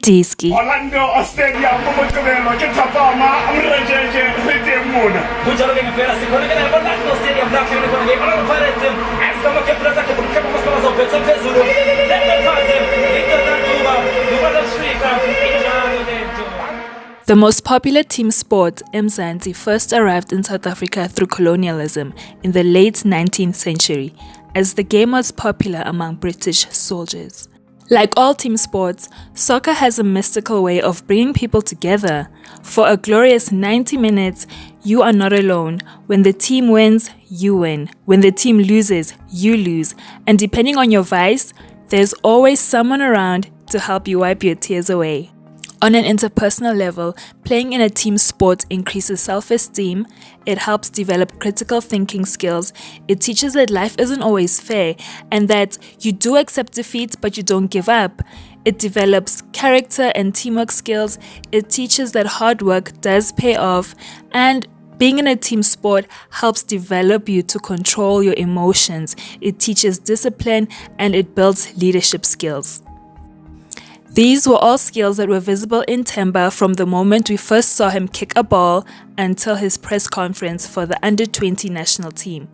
Diski. Orlando Australia kumugqibelo ke Thapama amrejeje ritemuna kunjalo ke ngempela sikhona ke la Orlando Stadium lapho ke khona ke Orlando Pirates asoma ke plaza ke kumkhapa masipala zobhetha phezulu The most popular team sport, Mzansi, first arrived in South Africa through colonialism in the late 19th century, as the game was popular among British soldiers. Like all team sports, soccer has a mystical way of bringing people together. For a glorious 90 minutes, you are not alone. When the team wins, you win. When the team loses, you lose. And depending on your vice, there's always someone around to help you wipe your tears away. On an interpersonal level, playing in a team sport increases self-esteem, it helps develop critical thinking skills, it teaches that life isn't always fair and that you do accept defeat but you don't give up. It develops character and teamwork skills, it teaches that hard work does pay off, and being in a team sport helps develop you to control your emotions, it teaches discipline, and it builds leadership skills. These were all skills that were visible in Themba from the moment we first saw him kick a ball until his press conference for the under-20 national team.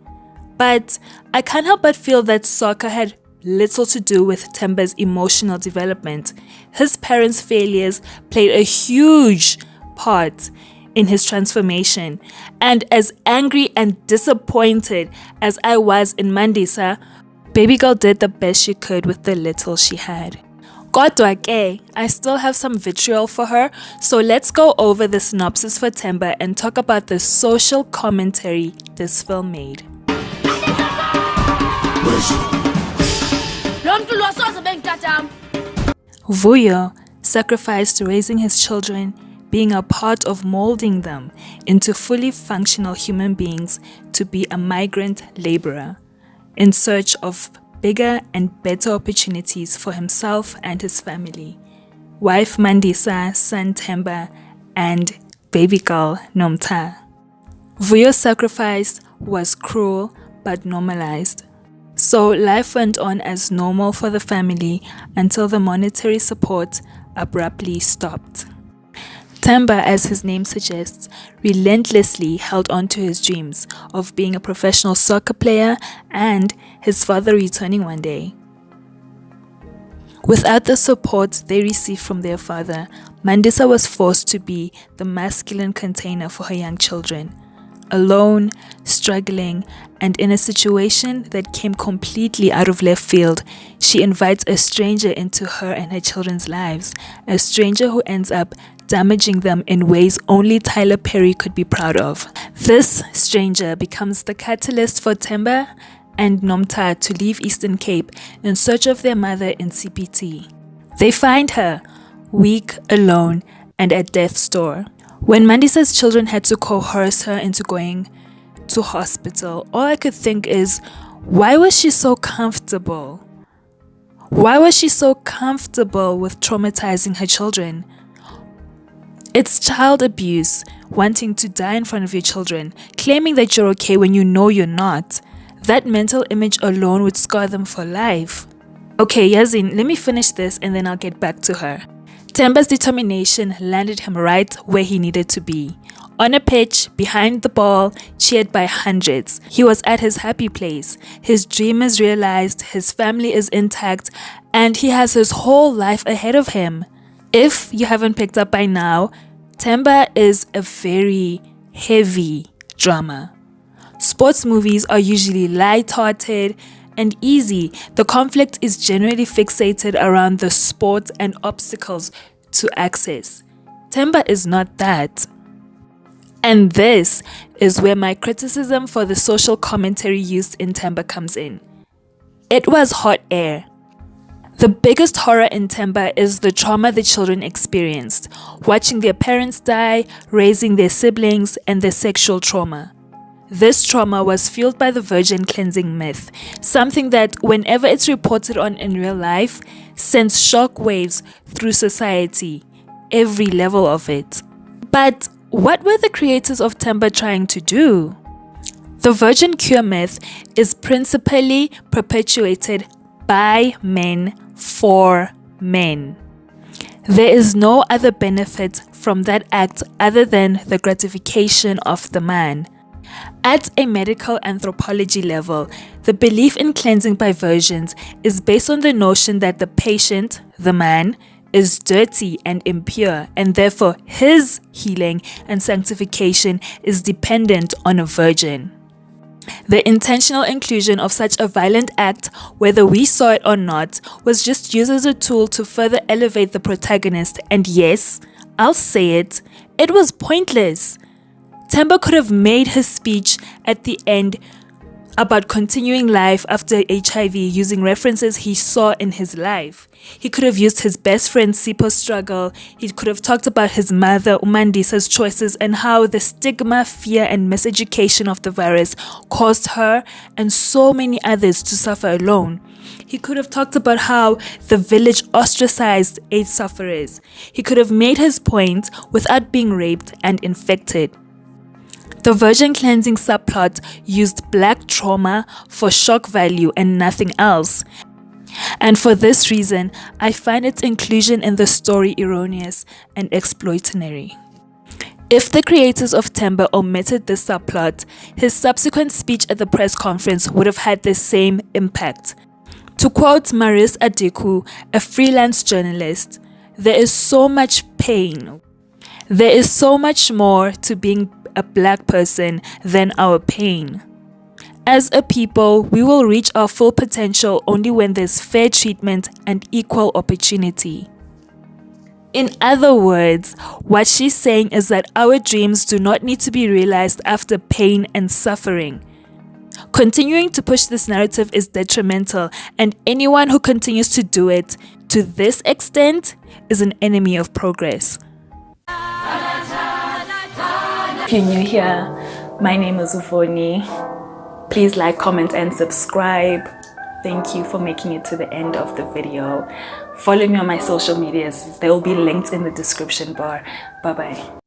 But I can't help but feel that soccer had little to do with Themba's emotional development. His parents' failures played a huge part in his transformation. And as angry and disappointed as I was in Mandisa, baby girl did the best she could with the little she had. Kodwa ke, I still have some vitriol for her, so let's go over the synopsis for Themba and talk about the social commentary this film made. Vuyo sacrificed raising his children, being a part of molding them into fully functional human beings to be a migrant laborer in search of bigger and better opportunities for himself and his family. Wife Mandisa, son Themba, and baby girl Nomta. Vuyo's sacrifice was cruel but normalized. So life went on as normal for the family until the monetary support abruptly stopped. Themba, as his name suggests, relentlessly held on to his dreams of being a professional soccer player and his father returning one day. Without the support they received from their father, Mandisa was forced to be the masculine container for her young children. Alone, struggling, and in a situation that came completely out of left field, she invites a stranger into her and her children's lives, a stranger who ends up damaging them in ways only Tyler Perry could be proud of. This stranger becomes the catalyst for Themba and Nomta to leave Eastern Cape in search of their mother in CPT. They find her, weak, alone, and at death's door. When Mandisa's children had to coerce her into going to hospital, all I could think is, why was she so comfortable? Why was she so comfortable with traumatizing her children? It's child abuse, wanting to die in front of your children, claiming that you're okay when you know you're not. That mental image alone would scar them for life. Okay, Yazin, let me finish this and then I'll get back to her. Themba's determination landed him right where he needed to be. On a pitch, behind the ball, cheered by hundreds. He was at his happy place. His dream is realized, his family is intact, and he has his whole life ahead of him. If you haven't picked up by now, Themba is a very heavy drama. Sports movies are usually light-hearted and easy. The conflict is generally fixated around the sport and obstacles to access. Themba is not that. And this is where my criticism for the social commentary used in Themba comes in. It was hot air. The biggest horror in Themba is the trauma the children experienced, watching their parents die, raising their siblings, and their sexual trauma. This trauma was fueled by the virgin cleansing myth, something that, whenever it's reported on in real life, sends shock waves through society, every level of it. But what were the creators of Themba trying to do? The virgin cure myth is principally perpetuated by men for men. There is no other benefit from that act other than the gratification of the man. At a medical anthropology level, the belief in cleansing by virgins is based on the notion that the patient, the man, is dirty and impure, and therefore his healing and sanctification is dependent on a virgin. The intentional inclusion of such a violent act, whether we saw it or not, was just used as a tool to further elevate the protagonist, and yes, I'll say it was pointless. Themba could have made his speech at the end about continuing life after HIV using references he saw in his life. He could have used his best friend's Sipho's struggle. He could have talked about his mother, Umandisa's choices, and how the stigma, fear, and miseducation of the virus caused her and so many others to suffer alone. He could have talked about how the village ostracized AIDS sufferers. He could have made his point without being raped and infected. The virgin cleansing subplot used black trauma for shock value and nothing else. And for this reason, I find its inclusion in the story erroneous and exploitative. If the creators of Themba omitted this subplot, his subsequent speech at the press conference would have had the same impact. To quote Maris Adeku, a freelance journalist, "There is so much pain. There is so much more to being a black person than our pain. As a people, we will reach our full potential only when there's fair treatment and equal opportunity." In other words, what she's saying is that our dreams do not need to be realized after pain and suffering. Continuing to push this narrative is detrimental, and anyone who continues to do it to this extent is an enemy of progress. If you're new here, my name is Uvoni. Please like, comment, and subscribe. Thank you for making it to the end of the video. Follow me on my social medias. They will be linked in the description bar. Bye-bye.